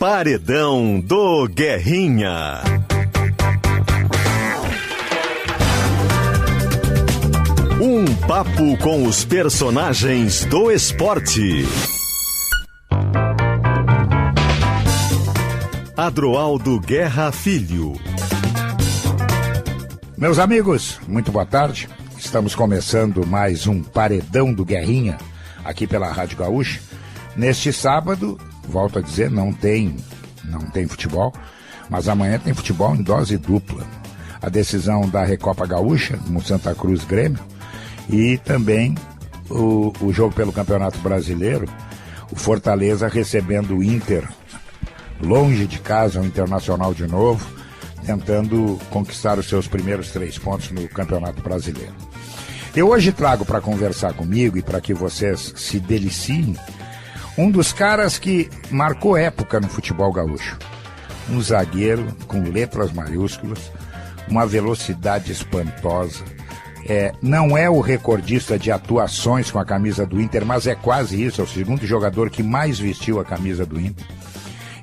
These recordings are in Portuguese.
Paredão do Guerrinha. Um papo com os personagens do esporte. Adroaldo Guerra Filho. Meus amigos, muito boa tarde. Estamos começando mais um Paredão do Guerrinha, aqui pela Rádio Gaúcha. Neste sábado, volto a dizer, não tem futebol, mas amanhã tem futebol em dose dupla. A decisão da Recopa Gaúcha, no Santa Cruz Grêmio, e também o jogo pelo Campeonato Brasileiro, o Fortaleza recebendo o Inter, longe de casa, o Internacional de novo, tentando conquistar os seus primeiros 3 pontos no Campeonato Brasileiro. Eu hoje trago para conversar comigo e para que vocês se deliciem, um dos caras que marcou época no futebol gaúcho. Um zagueiro com letras maiúsculas, uma velocidade espantosa. Não é o recordista de atuações com a camisa do Inter, mas é quase isso, é o segundo jogador que mais vestiu a camisa do Inter.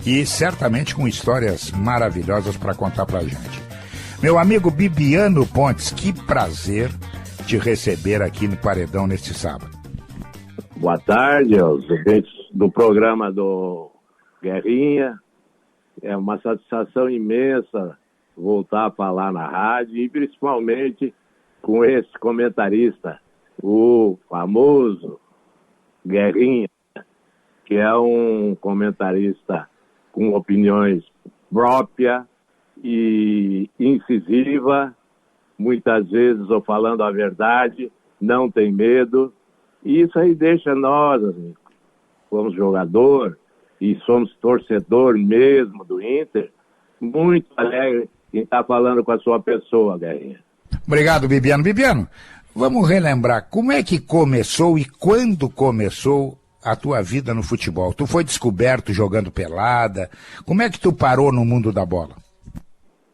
E certamente com histórias maravilhosas para contar pra gente. Meu amigo Bibiano Pontes, que prazer te receber aqui no Paredão neste sábado. Boa tarde aos ouvintes do programa do Guerrinha. É uma satisfação imensa voltar a falar na rádio e principalmente com esse comentarista, o famoso Guerrinha, que é um comentarista com opiniões próprias e incisiva, muitas vezes ou falando a verdade, não tem medo, e isso aí deixa nós, assim, somos jogador e somos torcedor mesmo do Inter, muito alegre em estar falando com a sua pessoa, Guerrinha. Obrigado, Bibiano. Bibiano, vamos relembrar como é que começou e quando começou a tua vida no futebol. Tu foi descoberto jogando pelada. Como é que tu parou no mundo da bola?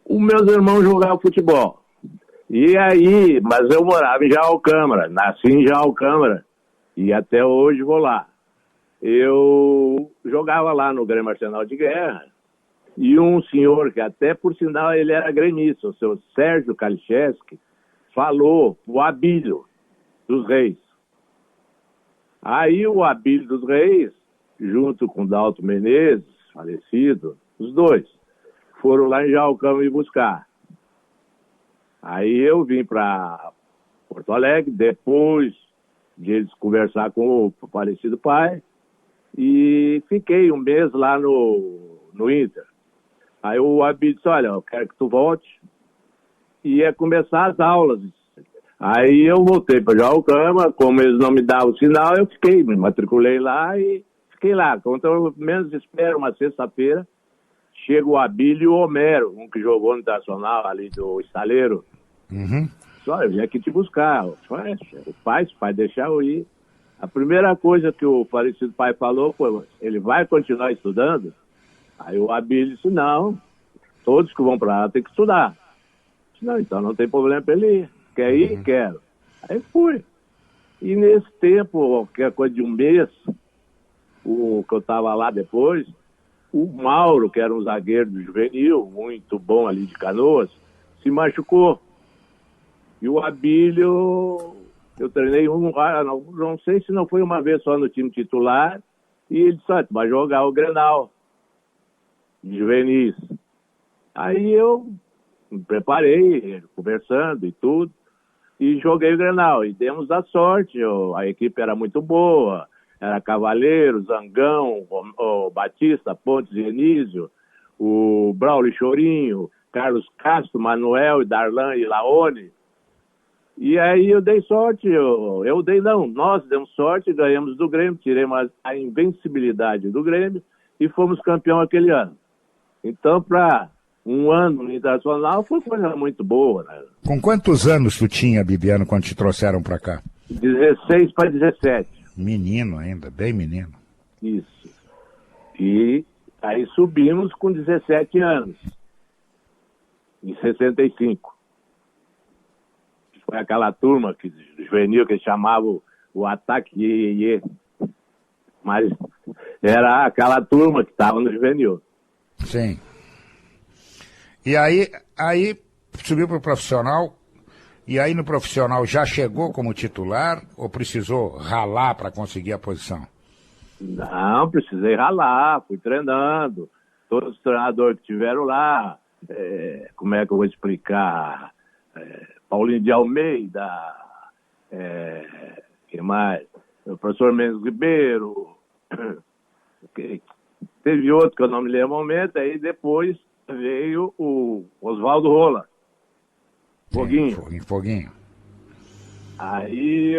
Os meus irmãos jogavam futebol. E aí, mas eu morava em Jaucâmara, nasci em Jaucâmara e até hoje vou lá. Eu jogava lá no Grêmio Arsenal de Guerra e um senhor, que até por sinal ele era gremista, o seu Sérgio Kalicheski, falou o Abílio dos Reis. Aí o Abílio dos Reis, junto com o Dalto Menezes, falecido, os dois, foram lá em Jaucâmara me buscar. Aí eu vim para Porto Alegre, depois de eles conversar com o falecido pai, e fiquei um mês lá no Inter. Aí o Abílio disse, olha, eu quero que tu volte, e ia começar as aulas. Aí eu voltei para Jaucâmara, como eles não me davam sinal, eu fiquei, me matriculei lá e fiquei lá. Então, eu menos espero uma sexta-feira, chega o Abílio e o Homero, um que jogou no Internacional ali do Estaleiro. Uhum. Só, eu vim aqui te buscar. O pai deixar eu ir. A primeira coisa que o falecido pai falou foi, ele vai continuar estudando? Aí o Abílio disse, não, todos que vão para lá têm que estudar. Eu disse, não, então não tem problema para ele ir. Quer ir? Uhum. Quero. Aí fui. E nesse tempo, que é coisa de um mês, que eu estava lá depois, o Mauro, que era um zagueiro do juvenil, muito bom ali de Canoas, se machucou. E o Abílio, eu treinei não sei se não foi uma vez só no time titular, e ele disse, tu vai jogar o Grenal, de juvenis. Aí eu me preparei, conversando e tudo, e joguei o Grenal, e demos a sorte, a equipe era muito boa, era Cavaleiro, Zangão, o Batista, Pontes e Enísio, o Braulio Chorinho, Carlos Castro, Manuel, Darlan e Laone. E aí eu dei sorte, nós demos sorte, ganhamos do Grêmio, tiremos a invencibilidade do Grêmio e fomos campeão aquele ano. Então, para um ano no Internacional foi coisa muito boa, né? Com quantos anos tu tinha, Bibiano, quando te trouxeram para cá? 16 para 17. Menino ainda, bem menino. Isso. E aí subimos com 17 anos, em 65. Foi aquela turma juvenil que chamava o Ataque Iê. Mas era aquela turma que estava no juvenil. Sim. E aí subiu para o profissional, e aí no profissional já chegou como titular ou precisou ralar para conseguir a posição? Não, precisei ralar, fui treinando. Todos os treinadores que tiveram lá, como é que eu vou explicar? Paulinho de Almeida, quem mais? O professor Mendes Ribeiro, teve outro que eu não me lembro no momento, aí depois veio o Oswaldo Rola, Foguinho. Foguinho. Aí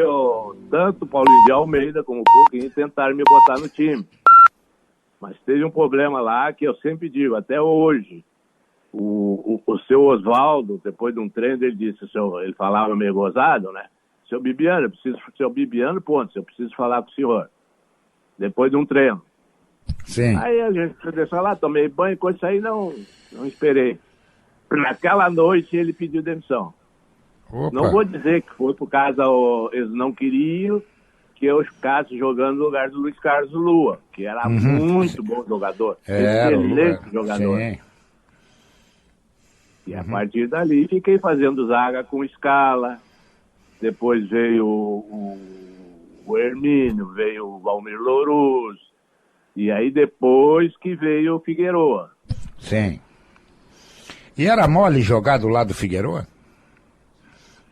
tanto o Paulinho de Almeida como o Foguinho tentaram me botar no time. Mas teve um problema lá que eu sempre digo, até hoje. O seu Oswaldo, depois de um treino, ele disse, ele falava meio gozado, né? Seu Bibiano, ponto, eu preciso falar com o senhor. Depois de um treino. Sim. Aí a gente deixou lá, tomei banho, quando isso aí não esperei. Naquela noite ele pediu demissão. Opa. Não vou dizer que foi por causa, eles não queriam que eu ficasse jogando no lugar do Luiz Carlos Lua, que era muito bom jogador. Excelente jogador. Sim. E a partir dali fiquei fazendo zaga com Scala. Depois veio o Hermínio, veio o Valmir Louruz. E aí depois que veio o Figueroa. Sim. E era mole jogar do lado do Figueroa?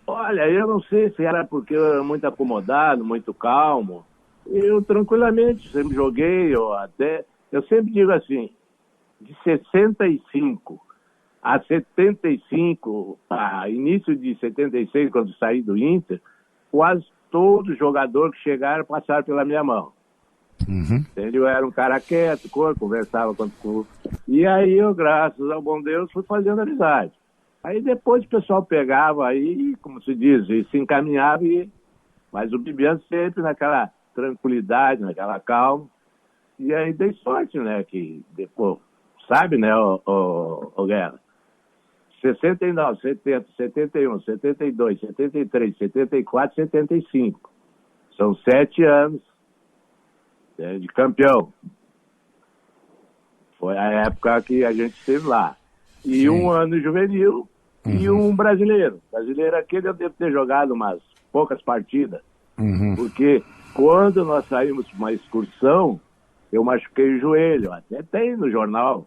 Olha, eu não sei se era porque eu era muito acomodado, muito calmo. Eu tranquilamente sempre joguei, eu sempre digo assim, de 65 a 75, a início de 76, quando saí do Inter, quase todo jogador que chegaram passaram pela minha mão. Eu era um cara quieto, conversava com o... E aí eu, graças ao bom Deus, fui fazendo amizade. Aí depois o pessoal pegava aí, como se diz, e se encaminhava, mas o Bibiano sempre naquela tranquilidade, naquela calma. E aí dei sorte, né, que depois, sabe, né, o Guerra? 69, 70, 71, 72, 73, 74, 75. São 7 anos de campeão. Foi a época que a gente esteve lá. E Sim. Um ano juvenil e um brasileiro. Brasileiro aquele eu devo ter jogado umas poucas partidas. Porque quando nós saímos para uma excursão, eu machuquei o joelho. Até tem no jornal.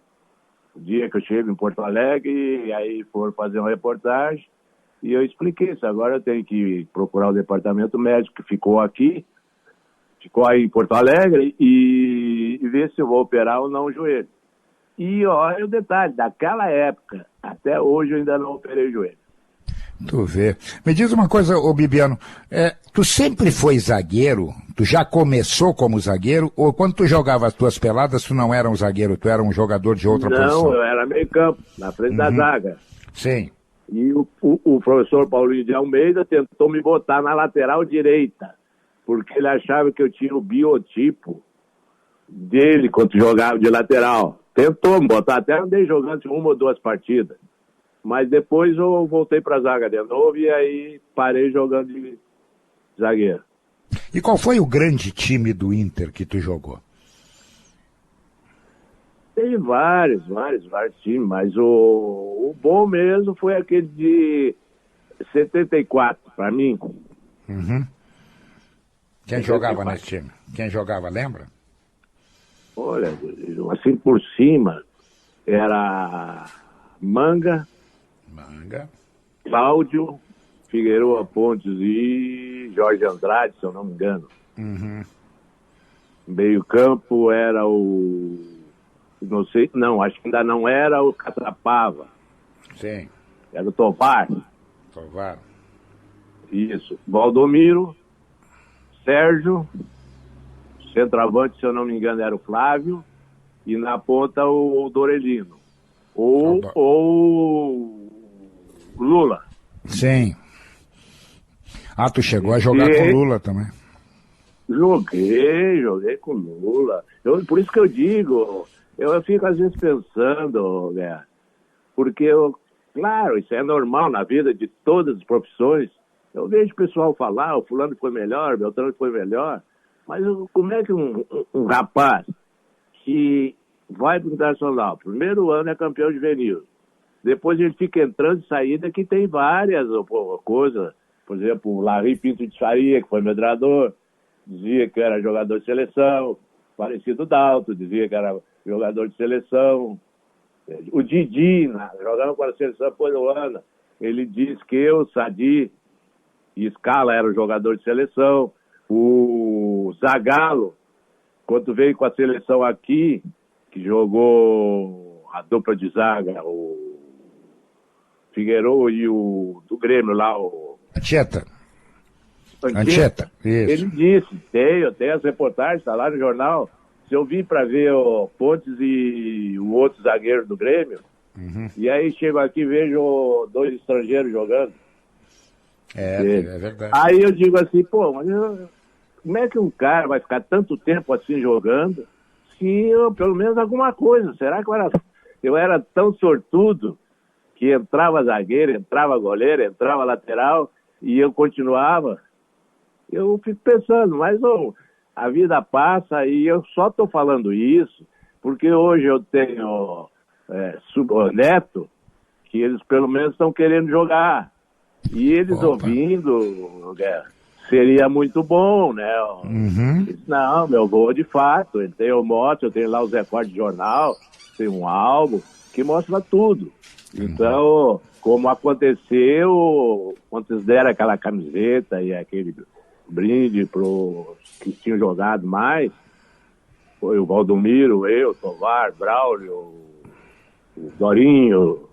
O dia que eu chego em Porto Alegre, e aí foram fazer uma reportagem, e eu expliquei isso. Agora eu tenho que procurar o departamento médico que ficou aqui, ficou aí em Porto Alegre, e ver se eu vou operar ou não o joelho. E olha o detalhe, daquela época até hoje eu ainda não operei o joelho. Tu vê. Me diz uma coisa, ô Bibiano, tu sempre foi zagueiro? Tu já começou como zagueiro? Ou quando tu jogava as tuas peladas, tu não era um zagueiro, tu era um jogador de outra posição? Não, eu era meio campo, na frente da zaga. Sim. E o professor Paulinho de Almeida tentou me botar na lateral direita, porque ele achava que eu tinha o biotipo dele quando jogava de lateral. Tentou me botar, até andei jogando uma ou duas partidas. Mas depois eu voltei para a zaga de novo e aí parei jogando de zagueiro. E qual foi o grande time do Inter que tu jogou? Tem vários times, mas o bom mesmo foi aquele de 74, para mim. Quem jogava nesse time? Quem jogava, lembra? Olha, assim por cima, era Manga, Cláudio, Figueroa Pontes e Jorge Andrade, se eu não me engano. Meio campo era não sei, não, acho que ainda não era o Catrapava. Sim. Era o Tovar. Isso. Valdomiro, Sérgio, centroavante, se eu não me engano, era o Flávio, e na ponta o Dorelino. Ou Lula. Sim. Ah, tu chegou a jogar com Lula também? Joguei com Lula. Por isso que eu digo, eu fico às vezes pensando, né? Porque, claro, isso é normal na vida de todas as profissões. Eu vejo o pessoal falar, o fulano foi melhor, o Beltrano foi melhor. Mas como é que um rapaz que vai para o Internacional. Primeiro ano é campeão juvenil. Depois ele fica entrando e saindo, que tem várias coisas. Por exemplo, o Larry Pinto de Faria, que foi medrador, dizia que era jogador de seleção. Parecido Dalto, dizia que era jogador de seleção. O Didi, jogando com a seleção peruana, ele disse que eu, Sadi e Scala eram jogador de seleção. O Zagallo, quando veio com a seleção aqui, que jogou a dupla de zaga, o Figueiredo e o do Grêmio lá, o Anchieta. Isso. Ele disse, eu tenho as reportagens, está lá no jornal. Se eu vim para ver o Pontes e o outro zagueiro do Grêmio, e aí chego aqui e vejo 2 estrangeiros jogando. É verdade. Aí eu digo assim, mas como é que um cara vai ficar tanto tempo assim jogando, se eu, pelo menos alguma coisa? Será que eu era tão sortudo que entrava zagueiro, entrava goleiro, entrava lateral e eu continuava? Eu fico pensando, mas a vida passa e eu só estou falando isso porque hoje eu tenho neto que eles pelo menos estão querendo jogar. E eles ouvindo, seria muito bom, né? Não, meu avô de fato, ele tem o mote, eu tenho lá os recortes de jornal, tem um álbum que mostra tudo. Então, como aconteceu, quando eles deram aquela camiseta e aquele brinde para os que tinham jogado mais, foi o Valdomiro, eu, Tovar, Braulio, o Dorinho,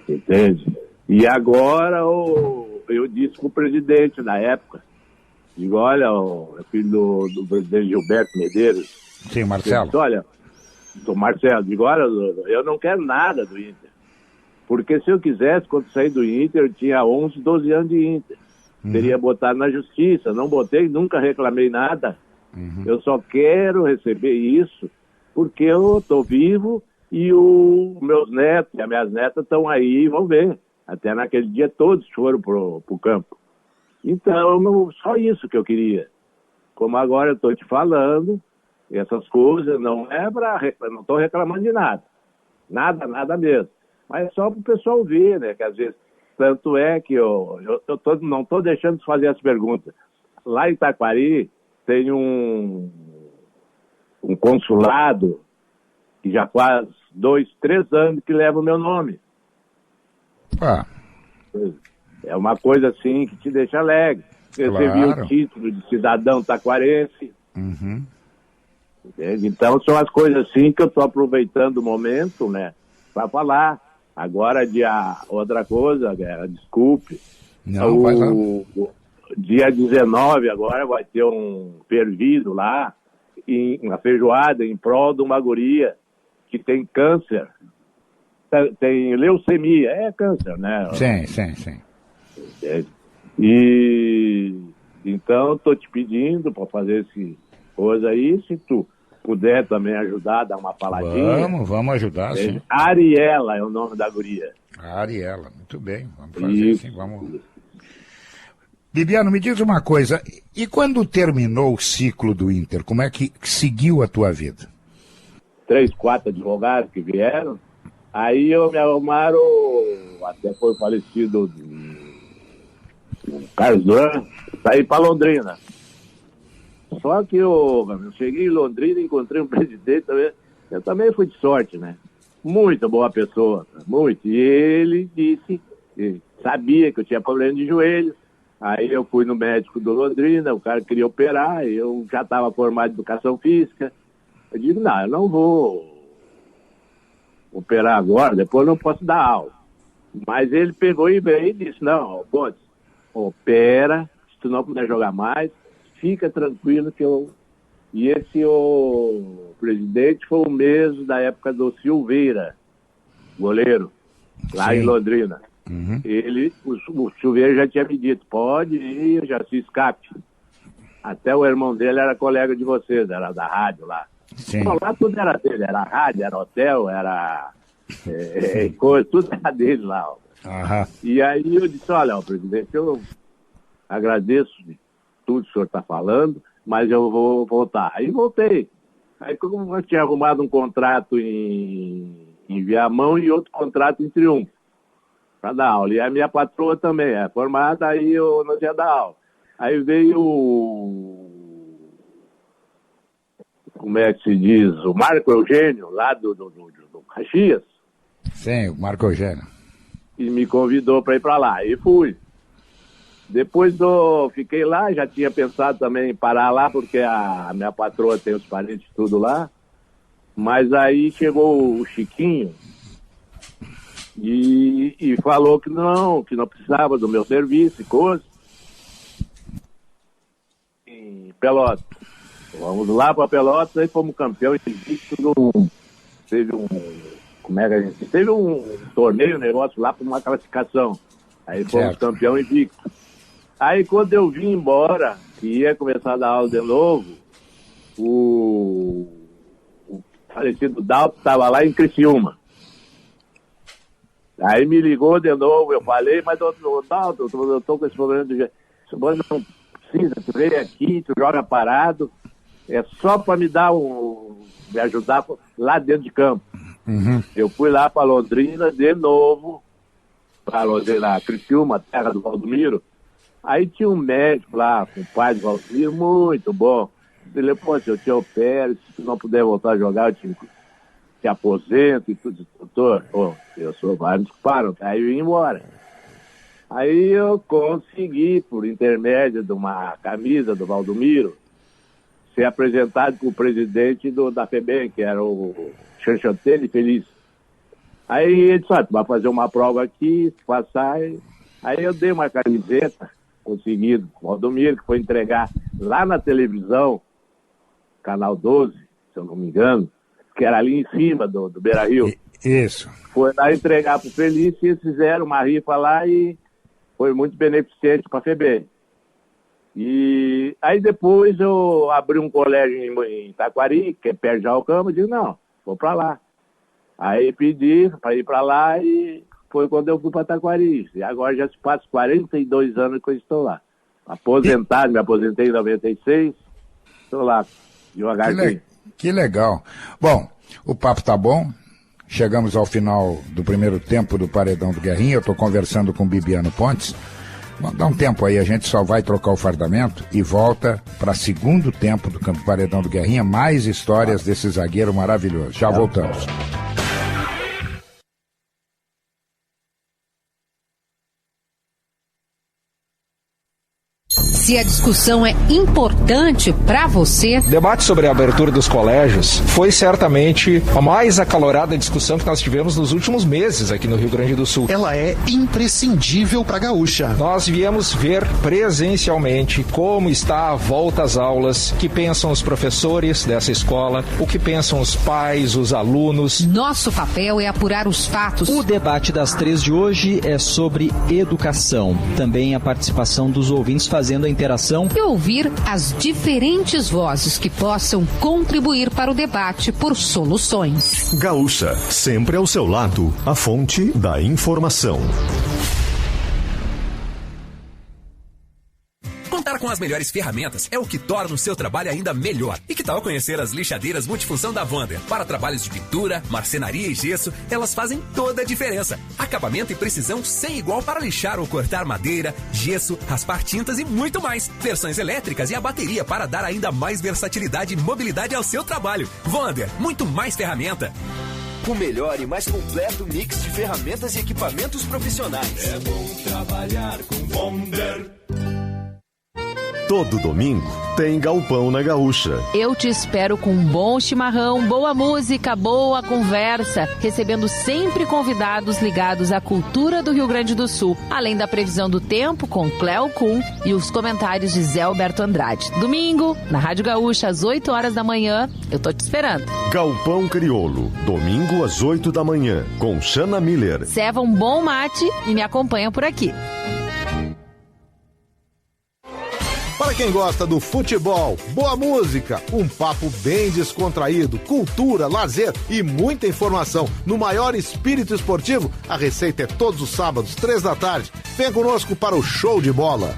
entende? E agora eu disse para o presidente na época, digo, olha, o filho do presidente Gilberto Medeiros. Sim, Marcelo. Disse, olha, do Marcelo, digo, olha, eu não quero nada do Inter. Porque se eu quisesse, quando saí do Inter, eu tinha 11, 12 anos de Inter. Teria botado na justiça, não botei, nunca reclamei nada. Eu só quero receber isso porque eu estou vivo e os meus netos e as minhas netas estão aí e vão ver. Até naquele dia todos foram pro campo. Então, só isso que eu queria. Como agora eu estou te falando, essas coisas não é não estou reclamando de nada. Nada mesmo. Mas é só para o pessoal ver, né? Que às vezes, tanto é que não estou deixando de fazer as perguntas. Lá em Taquari tem um consulado que já faz 2, 3 anos que leva o meu nome. É uma coisa assim que te deixa alegre. Recebi o título de cidadão taquarense. Então são as coisas assim que eu estou aproveitando o momento, né, para falar. Agora, outra coisa, desculpe. Não, vai lá. Dia 19 agora vai ter um fervido lá, uma feijoada em prol de uma guria que tem câncer. Tem leucemia, é câncer, né? Sim. E então estou te pedindo para fazer esse coisa aí, se tu puder também ajudar, dar uma faladinha. Vamos ajudar, sim. Ariela é o nome da guria. Ariela, muito bem, vamos fazer assim, vamos. Bibiano, me diz uma coisa, e quando terminou o ciclo do Inter, como é que seguiu a tua vida? 3, 4 advogados que vieram, aí me arrumaram, até foi falecido o Carlos Duran, saí para Londrina. Só que eu cheguei em Londrina e encontrei um presidente também, eu também fui de sorte, né? Muito boa pessoa, muito. E ele disse, sabia que eu tinha problema de joelho. Aí eu fui no médico do Londrina, o cara queria operar, eu já estava formado em educação física. Eu digo, não, eu não vou operar agora, depois eu não posso dar aula. Mas ele pegou e veio e disse, não, Pontes, opera, se tu não puder jogar mais, fica tranquilo que eu... E esse o presidente foi o mesmo da época do Silveira, goleiro, lá Sim. em Londrina. O Silveira já tinha me dito, pode ir, já se escape. Até o irmão dele era colega de vocês, era da rádio lá. Bom, lá tudo era dele, era rádio, era hotel, era coisa, tudo era dele lá. E aí eu disse, olha, presidente, eu agradeço de tudo que o senhor está falando, mas eu vou voltar. Aí voltei. Aí como eu tinha arrumado um contrato em Viamão e outro contrato em Triunfo para dar aula. E a minha patroa também é formada, aí eu não ia dar aula. Aí veio como é que se diz, o Marco Eugênio, lá do Caxias. Sim, o Marco Eugênio. E me convidou para ir para lá. E fui. Depois fiquei lá, já tinha pensado também em parar lá, porque a minha patroa tem os parentes tudo lá. Mas aí chegou o Chiquinho e falou que não precisava do meu serviço e coisa. Em Pelotas. Vamos lá para Pelotas, aí fomos campeão invicto teve um torneio, negócio lá para uma classificação. Aí fomos campeão invicto. Aí quando eu vim embora, que ia começar a dar aula de novo, o falecido Dalto estava lá em Criciúma. Aí me ligou de novo, eu falei, mas Dalto, eu tô com esse problema do jeito. Você não precisa, tu veio aqui, tu joga parado. É só para me ajudar lá dentro de campo. Uhum. Eu fui lá para Londrina de novo, para Londrina, Criciúma, terra do Valdomiro. Aí tinha um médico lá, com o pai do Valdomiro, muito bom. Ele falou, se eu te opero, se não puder voltar a jogar, eu te aposento e tudo. Doutor, eu sou vários que param. Aí eu ia embora. Aí eu consegui, por intermédio de uma camisa do Valdomiro, ser apresentado com o presidente da FEBEM, que era o Chanchantene Feliz. Aí ele disse, tu vai fazer uma prova aqui, se passar. Aí eu dei uma camiseta, conseguido, com o Valdomiro, que foi entregar lá na televisão, Canal 12, se eu não me engano, que era ali em cima do Beira-Rio. Isso. Foi lá entregar para o Feliz e eles fizeram uma rifa lá e foi muito beneficente para a FEBEM. E aí depois eu abri um colégio em Itaquari, que é perto de Alcântara, e disse, não, vou para lá. Aí pedi para ir para lá e foi quando eu fui para Itaquari. E agora já se passa 42 anos que eu estou lá. Aposentado, me aposentei em 96, estou lá, devagarzinho. Que legal. Bom, o papo tá bom. Chegamos ao final do primeiro tempo do Paredão do Guerrinha. Eu estou conversando com Bibiano Pontes. Dá um tempo aí, a gente só vai trocar o fardamento e volta para segundo tempo do Campo Paredão do Guerrinha, mais histórias desse zagueiro maravilhoso. Já voltamos. Se a discussão é importante para você... O debate sobre a abertura dos colégios foi certamente a mais acalorada discussão que nós tivemos nos últimos meses aqui no Rio Grande do Sul. Ela é imprescindível para a Gaúcha. Nós viemos ver presencialmente como está a volta às aulas, o que pensam os professores dessa escola, o que pensam os pais, os alunos. Nosso papel é apurar os fatos. O debate das 3 de hoje é sobre educação. Também a participação dos ouvintes fazendo a interação e ouvir as diferentes vozes que possam contribuir para o debate por soluções. Gaúcha, sempre ao seu lado, a fonte da informação. Contar com as melhores ferramentas é o que torna o seu trabalho ainda melhor. E que tal conhecer as lixadeiras multifunção da Wander? Para trabalhos de pintura, marcenaria e gesso, elas fazem toda a diferença. Acabamento e precisão sem igual para lixar ou cortar madeira, gesso, raspar tintas e muito mais. Versões elétricas e a bateria para dar ainda mais versatilidade e mobilidade ao seu trabalho. Wander, muito mais ferramenta. O melhor e mais completo mix de ferramentas e equipamentos profissionais. É bom trabalhar com Wander. Todo domingo tem Galpão na Gaúcha. Eu te espero com um bom chimarrão, boa música, boa conversa, recebendo sempre convidados ligados à cultura do Rio Grande do Sul, além da previsão do tempo com Cleo Kuhn e os comentários de Zé Alberto Andrade. Domingo, na Rádio Gaúcha, às 8 horas da manhã, eu tô te esperando. Galpão Crioulo, domingo às 8 da manhã, com Xana Miller. Serva um bom mate e me acompanha por aqui. Para quem gosta do futebol, boa música, um papo bem descontraído, cultura, lazer e muita informação no maior espírito esportivo, a receita é todos os sábados, 3 da tarde. Venha conosco para o Show de Bola.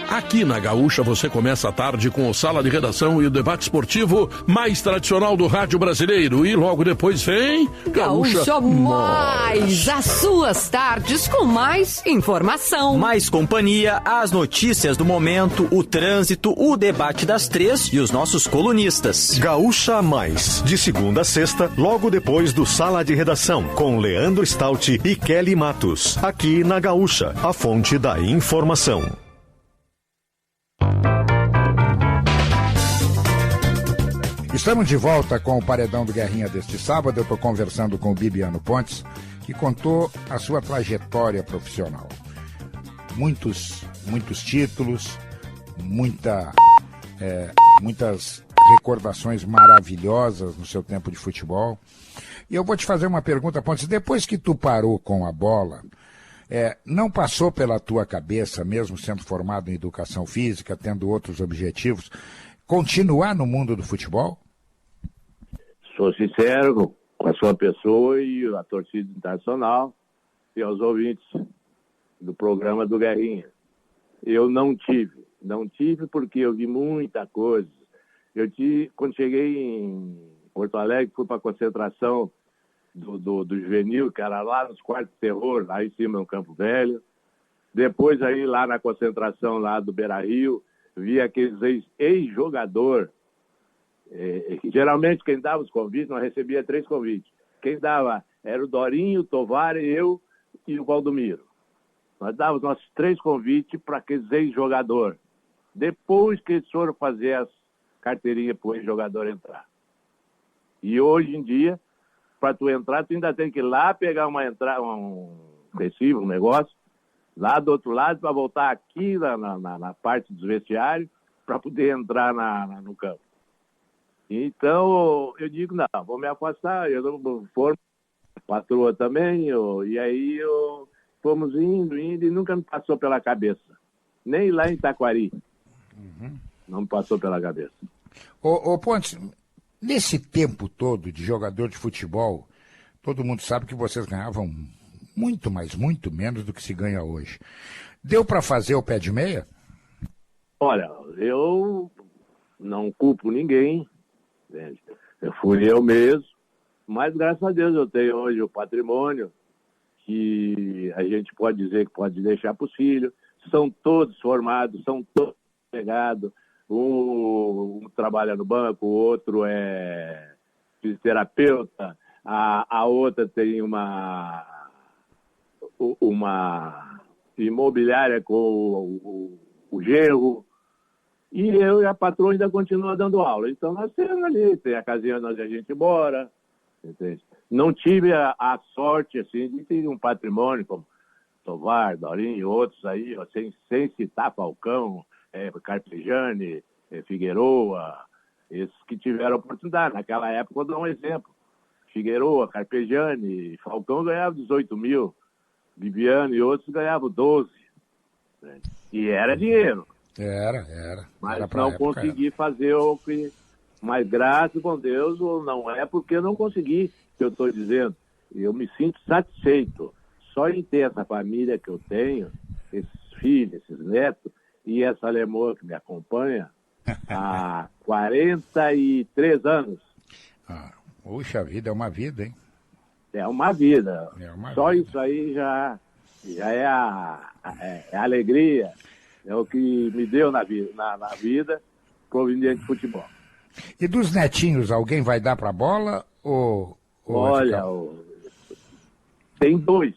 Aqui na Gaúcha você começa a tarde com o Sala de Redação e o debate esportivo mais tradicional do rádio brasileiro. E logo depois vem Gaúcha Mais, as suas tardes com mais informação. Mais companhia, as notícias do momento, o trânsito, o debate das 3 e os nossos colunistas. Gaúcha Mais, de segunda a sexta, logo depois do Sala de Redação, com Leandro Stout e Kelly Matos. Aqui na Gaúcha, a fonte da informação. Estamos de volta com o Paredão do Guerrinha deste sábado. Eu estou conversando com o Bibiano Pontes, que contou a sua trajetória profissional. Muitos títulos, muitas recordações maravilhosas no seu tempo de futebol. E eu vou te fazer uma pergunta, Pontes. Depois que tu parou com a bola, não passou pela tua cabeça, mesmo sendo formado em educação física, tendo outros objetivos, continuar no mundo do futebol? Sou sincero com a sua pessoa e a torcida internacional e aos ouvintes do programa do Guerrinha. Eu não tive porque eu vi muita coisa. Quando cheguei em Porto Alegre, fui para a concentração do juvenil, que era lá nos quartos de terror, lá em cima no Campo Velho. Depois aí lá na concentração lá do Beira-Rio, vi aqueles ex-jogador. Geralmente quem dava os convites, nós recebia 3 convites. Quem dava era o Dorinho, o Tovar, eu e o Valdomiro. Nós dávamos nossos 3 convites para aqueles ex-jogador. Depois que eles foram fazer as carteirinhas para o ex-jogador entrar. E hoje em dia, para tu entrar, tu ainda tem que ir lá pegar um recibo, um negócio, lá do outro lado, para voltar aqui na parte dos vestiários, para poder entrar no campo. Então, eu digo, não, vou me afastar, eu não for, patroa também, e aí fomos indo, e nunca me passou pela cabeça. Nem lá em Taquari. Não me passou pela cabeça. Ô Pontes, nesse tempo todo de jogador de futebol, todo mundo sabe que vocês ganhavam muito, mas muito menos do que se ganha hoje. Deu para fazer o pé de meia? Olha, eu não culpo ninguém. Eu fui eu mesmo, mas graças a Deus eu tenho hoje o patrimônio que a gente pode dizer que pode deixar para os filhos. São todos formados, são todos pegados. Um trabalha no banco, o outro é fisioterapeuta, a outra tem uma imobiliária com o genro. E eu e a patroa ainda continua dando aula. Então nós temos ali, tem a casinha onde a gente mora, entende? Não tive a sorte, assim, de ter um patrimônio como Tovar, Dorinho e outros aí, ó, sem citar Falcão, Carpejani, Figueroa, esses que tiveram oportunidade. Naquela época, vou dar um exemplo. Figueroa, Carpejani, Falcão ganhava 18 mil, Viviano e outros ganhavam 12. Né? E era dinheiro. Era. Mas era não consegui fazer o que... Mas graças a Deus, não é porque eu não consegui, que eu estou dizendo. Eu me sinto satisfeito. Só em ter essa família que eu tenho, esses filhos, esses netos, e essa lemoa que me acompanha há 43 anos. Puxa vida, é uma vida, hein? É uma vida. Só vida. Isso aí já é a alegria. É o que me deu na vida proveniente de futebol. E dos netinhos, alguém vai dar pra bola ou olha, tem 2.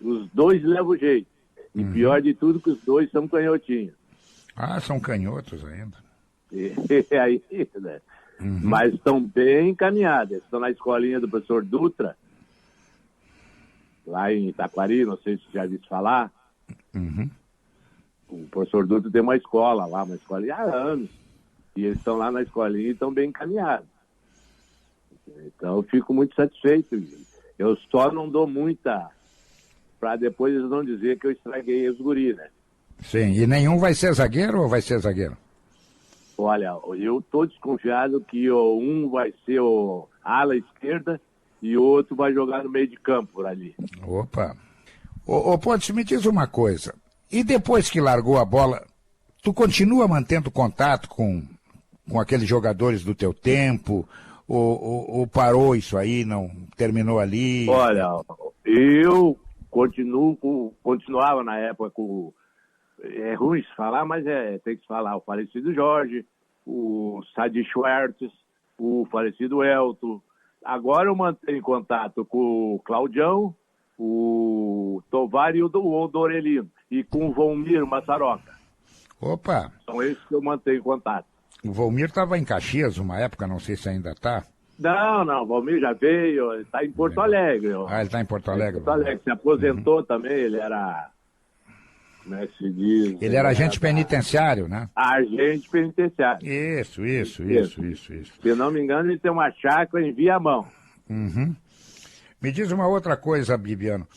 Os 2 levam jeito. E pior de tudo que os 2 são canhotinhos. São canhotos ainda. E aí, né? Mas estão bem encaminhados. Estão na escolinha do professor Dutra, lá em Taquari, não sei se você já viu falar. O professor Dutra tem uma escola lá, uma escolinha há anos. E eles estão lá na escolinha e estão bem encaminhados. Então eu fico muito satisfeito. Eu só não dou muita, para depois eles não dizer que eu estraguei os guris, né? Sim, e nenhum vai ser zagueiro ou vai ser zagueiro? Olha, eu estou desconfiado que um vai ser o ala esquerda e o outro vai jogar no meio de campo por ali. Opa! Ô Pontes, me diz uma coisa. E depois que largou a bola, tu continua mantendo contato com aqueles jogadores do teu tempo? Ou parou isso aí, não terminou ali? Olha, eu continuava na época com... É ruim se falar, mas tem que se falar. O falecido Jorge, o Sadi Schwartz, o falecido Elton. Agora eu mantenho contato com o Claudião, o Tovar e o Dorelino. E com o Volmir Massaroca. Opa! São esses que eu mantenho contato. O Volmir estava em Caxias uma época, não sei se ainda está. Não, o Volmir já veio, ele está em Porto Alegre. Ah, ele está em Porto Alegre. Se aposentou também, ele era... Como é que se diz? Ele era agente penitenciário, né? Agente penitenciário. Isso. Se eu não me engano, ele tem uma chácara em Viamão. Uhum. Me diz uma outra coisa, Bibiano.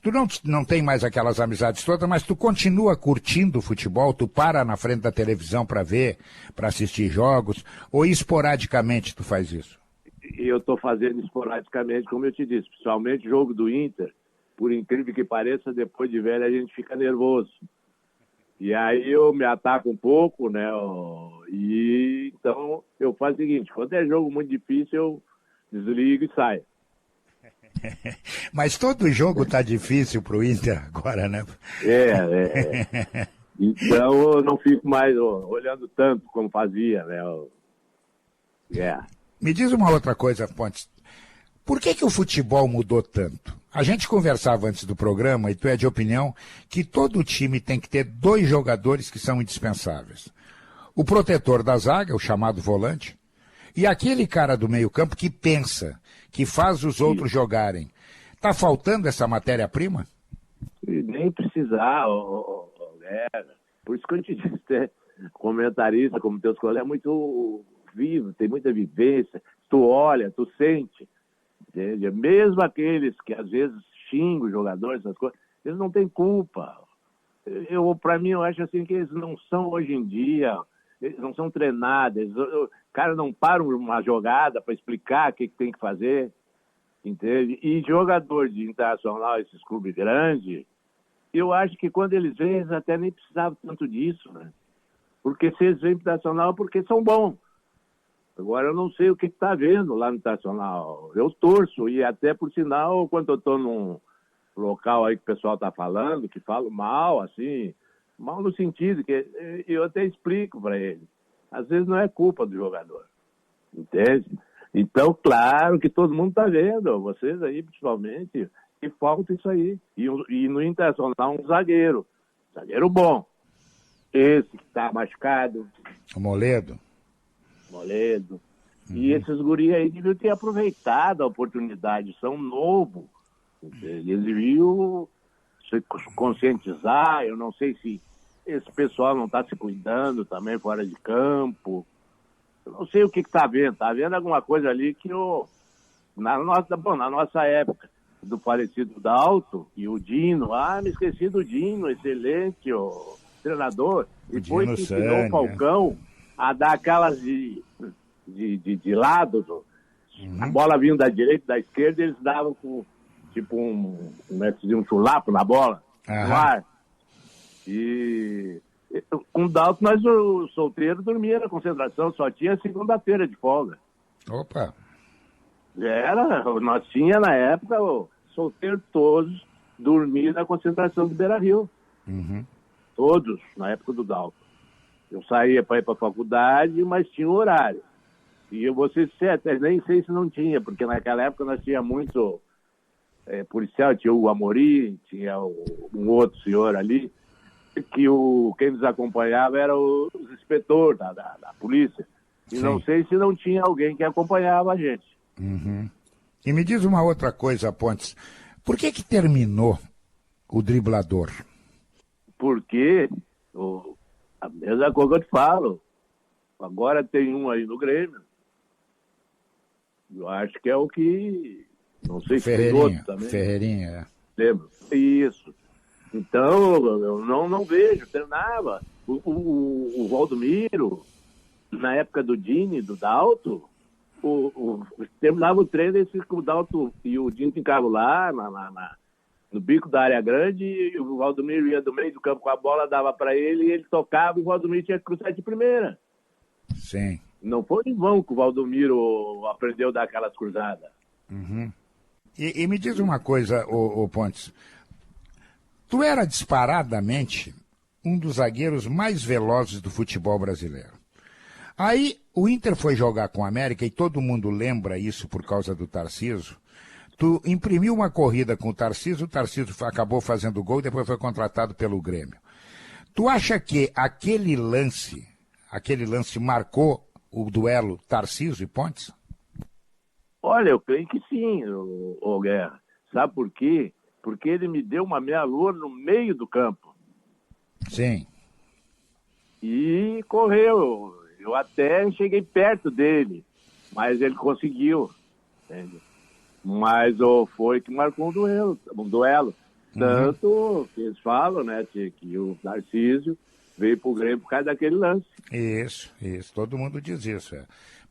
Tu não tem mais aquelas amizades todas, mas tu continua curtindo o futebol? Tu para na frente da televisão para ver, para assistir jogos? Ou esporadicamente tu faz isso? Eu estou fazendo esporadicamente, como eu te disse. Principalmente jogo do Inter. Por incrível que pareça, depois de velho a gente fica nervoso. E aí eu me ataco um pouco, né? E então eu faço o seguinte, quando é jogo muito difícil, eu desligo e saio. Mas todo jogo tá difícil pro Inter agora, né? Então eu não fico mais olhando tanto como fazia, né? Me diz uma outra coisa, Pontes. Por que o futebol mudou tanto? A gente conversava antes do programa, e tu é de opinião, que todo time tem que ter 2 jogadores que são indispensáveis. O protetor da zaga, o chamado volante, e aquele cara do meio-campo que pensa, que faz os outros jogarem. Tá faltando essa matéria-prima? Nem precisar, Por isso que eu te disse, comentarista, como teus colegas, é muito vivo, tem muita vivência. Tu olha, tu sente. Entende? Mesmo aqueles que às vezes xingam os jogadores, essas coisas, eles não têm culpa. Para mim, eu acho assim que eles não são hoje em dia, eles não são treinados, o cara não para uma jogada para explicar o que tem que fazer, entende? E jogador de internacional, esses clubes grandes, eu acho que quando eles vêm, eles até nem precisavam tanto disso, né? Porque se eles vêm para o internacional, porque são bons. Agora eu não sei o que está vendo lá no Internacional. Eu torço, e até por sinal, quando eu estou num local aí que o pessoal está falando, que falo mal, assim, mal no sentido que eu até explico para eles. Às vezes não é culpa do jogador, entende? Então, claro que todo mundo está vendo, vocês aí principalmente, que falta isso aí. E no Internacional um zagueiro bom. Esse que está machucado. O Moledo. E esses guris aí deviam ter aproveitado a oportunidade, são novos. Eles deviam se conscientizar. Eu não sei se esse pessoal não está se cuidando também fora de campo. Eu não sei o que está vendo. Está vendo alguma coisa ali que na nossa época, do falecido Dalto e o Dino, me esqueci do Dino, excelente treinador. E depois que ensinou o Falcão a dar aquelas de lado, a bola vindo da direita, da esquerda, eles davam com tipo um chulapo na bola, no ar. E com o Dalton, nós, o solteiro, dormia na concentração, só tinha segunda-feira de folga. Opa! Nós tinha na época, solteiro todos dormiam na concentração do Beira-Rio. Todos, na época do Dalton. Eu saía para ir para a faculdade, mas tinha um horário. E eu vou ser certo, nem sei se não tinha, porque naquela época nós tinha muito policial, tinha o Amorim, tinha um outro senhor ali, que quem nos acompanhava era os inspetores da polícia. E não sei se não tinha alguém que acompanhava a gente. E me diz uma outra coisa, Pontes. Por que terminou o driblador? Porque a mesma coisa que eu te falo. Agora tem um aí no Grêmio. Eu acho que é o que... Não sei se tem outro também. Ferreirinha, Lembro. Isso. Então, eu não vejo. Treinava. O Valdomiro, na época do Dini, do Dalto, terminava o treino, o Dalto e o Dini ficavam lá no bico da área grande, e o Valdomiro ia do meio do campo com a bola, dava para ele, e ele tocava, e o Valdomiro tinha que cruzar de primeira. Sim. Não foi em vão que o Valdomiro aprendeu a dar aquelas cruzadas. Uhum. E me diz uma coisa, ô Pontes. Tu era disparadamente um dos zagueiros mais velozes do futebol brasileiro. Aí o Inter foi jogar com o América, e todo mundo lembra isso por causa do Tarcísio. Tu imprimiu uma corrida com o Tarcísio acabou fazendo gol e depois foi contratado pelo Grêmio. Tu acha que aquele lance marcou o duelo Tarcísio e Pontes? Olha, eu creio que sim, ô Guerra. Sabe por quê? Porque ele me deu uma meia-lua no meio do campo. Sim. E correu. Eu até cheguei perto dele, mas ele conseguiu. Entende? Mas foi que marcou um duelo. Tanto que eles falam, né, que o Tarcísio veio pro Grêmio por causa daquele lance. Isso. Todo mundo diz isso.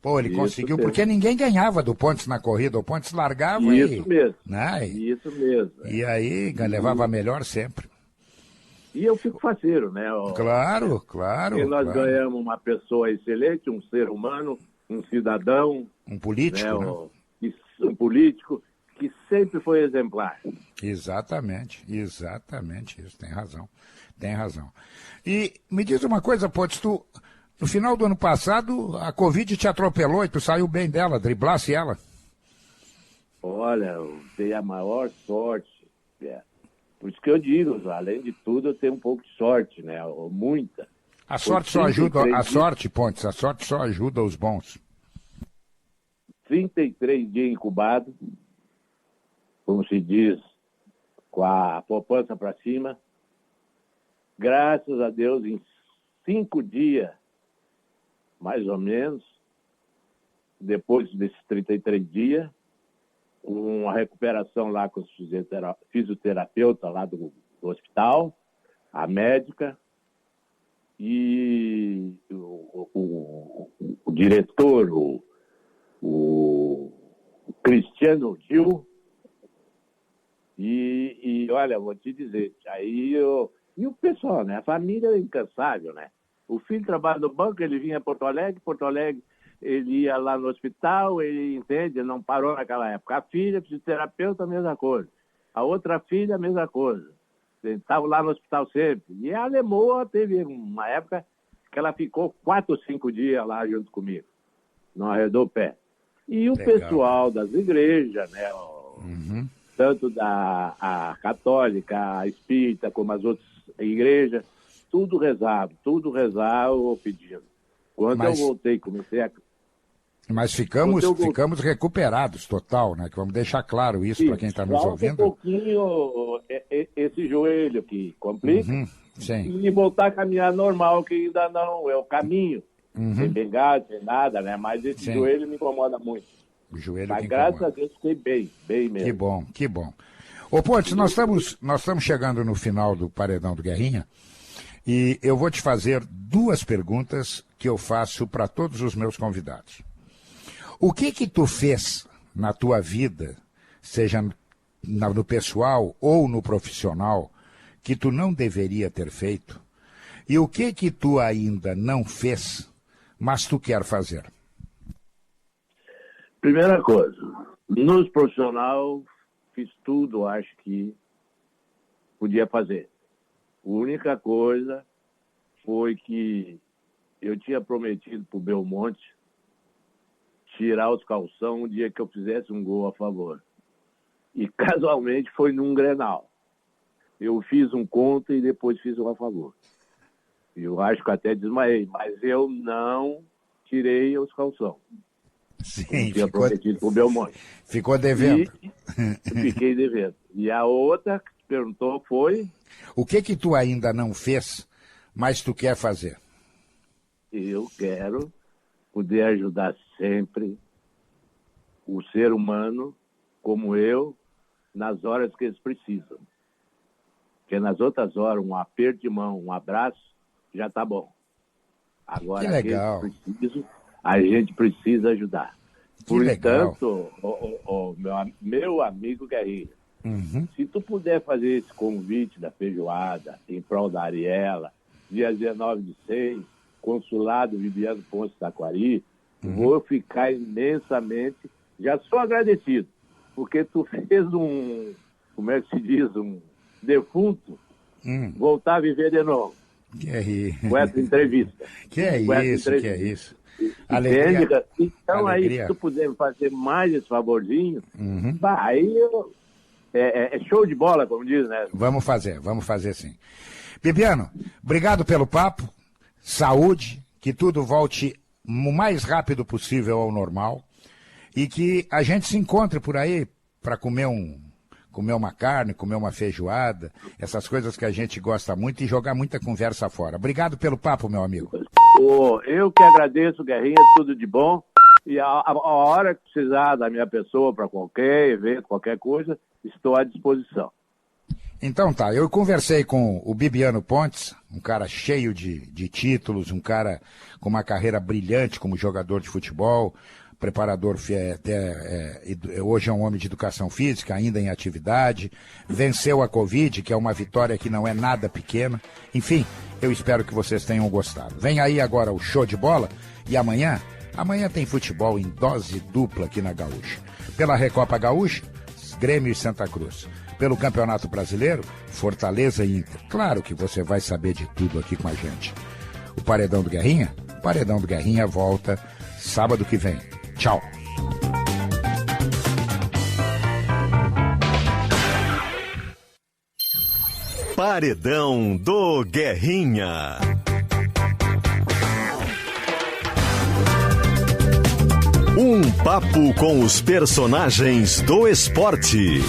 Pô, ele Isso conseguiu, mesmo. Porque ninguém ganhava do Pontes na corrida. O Pontes largava Isso mesmo. Né? Isso mesmo. E aí levava melhor sempre. E eu fico faceiro, né? Claro. E nós ganhamos uma pessoa excelente, um ser humano, um cidadão. Um político, né? Um político que sempre foi exemplar. Exatamente isso, tem razão. E me diz uma coisa, Pontes, tu, no final do ano passado, a Covid te atropelou e tu saiu bem dela, driblasse ela. Olha, eu dei a maior sorte, por isso que eu digo, além de tudo, eu tenho um pouco de sorte, né? Muita. A sorte só ajuda, Pontes, a sorte só ajuda os bons. 33 dias incubado, como se diz, com a poupança para cima. Graças a Deus, em 5 dias, mais ou menos, depois desses 33 dias, uma recuperação lá com os fisioterapeuta lá do hospital, a médica e o diretor, o Cristiano Gil, e olha, vou te dizer, e o pessoal, né? A família é incansável, né? O filho trabalha no banco, ele vinha a Porto Alegre, ele ia lá no hospital, ele entende, não parou naquela época. A filha, fisioterapeuta, a mesma coisa. A outra filha, a mesma coisa. Estava lá no hospital sempre. E a Lemoa teve uma época que ela ficou 4 ou 5 dias lá junto comigo. Não arredou o pé. E o Legal. Pessoal das igrejas, né? Tanto a católica, a espírita, como as outras igrejas, tudo rezava ou pedindo. Quando eu voltei, comecei a... Mas ficamos recuperados total, né? Que vamos deixar claro isso para quem está nos ouvindo. Um pouquinho esse joelho que complica. Sim. E voltar a caminhar normal, que ainda não é o caminho. Sem bengala, sem nada, né? Mas esse joelho me incomoda muito. O joelho Mas graças a Deus fiquei bem mesmo. Que bom. Ô Pontes, nós estamos chegando no final do Paredão do Guerrinha e eu vou te fazer 2 perguntas que eu faço para todos os meus convidados. O que tu fez na tua vida, seja no pessoal ou no profissional, que tu não deveria ter feito? E o que tu ainda não fez, mas tu quer fazer? Primeira coisa, nos profissional fiz tudo, acho que podia fazer. A única coisa foi que eu tinha prometido para o Belmonte tirar os calção o dia que eu fizesse um gol a favor. E casualmente foi num Grenal. Eu fiz um contra e depois fiz um a favor. Eu acho que até desmaiei, mas eu não tirei os calção. Sim, tinha prometido para o Belmonte. Ficou devendo. Fiquei devendo. E a outra que perguntou foi... O que tu ainda não fez, mas tu quer fazer? Eu quero poder ajudar sempre o ser humano, como eu, nas horas que eles precisam. Porque nas outras horas, um aperto de mão, um abraço, já tá bom. Agora, que legal. A gente precisa ajudar. Que legal. Portanto, meu amigo Guerrinha, Se tu puder fazer esse convite da feijoada em prol da Ariela, dia 19/6, Consulado Viviano Ponce Taquari, vou ficar imensamente, já sou agradecido, porque tu fez como é que se diz, um defunto, voltar a viver de novo. Que é isso? Com essa entrevista. Que é isso? Alegria. Então alegria. aí, se tu puder fazer mais esse favorzinho, aí é show de bola, como diz, né? Vamos fazer sim. Bibiano, obrigado pelo papo, saúde, que tudo volte o mais rápido possível ao normal e que a gente se encontre por aí para comer uma carne, comer uma feijoada, essas coisas que a gente gosta muito e jogar muita conversa fora. Obrigado pelo papo, meu amigo. Eu que agradeço, Guerrinha, tudo de bom. E a hora que precisar da minha pessoa para qualquer evento, qualquer coisa, estou à disposição. Então tá, eu conversei com o Bibiano Pontes, um cara cheio de títulos, um cara com uma carreira brilhante como jogador de futebol, preparador, hoje é um homem de educação física, ainda em atividade, venceu a Covid, que é uma vitória que não é nada pequena. Enfim, eu espero que vocês tenham gostado. Vem aí agora o show de bola e amanhã tem futebol em dose dupla aqui na Gaúcha. Pela Recopa Gaúcha, Grêmio e Santa Cruz. Pelo Campeonato Brasileiro, Fortaleza e Inter. Claro que você vai saber de tudo aqui com a gente. O Paredão do Guerrinha volta sábado que vem. Tchau. Paredão do Guerrinha. Um papo com os personagens do esporte.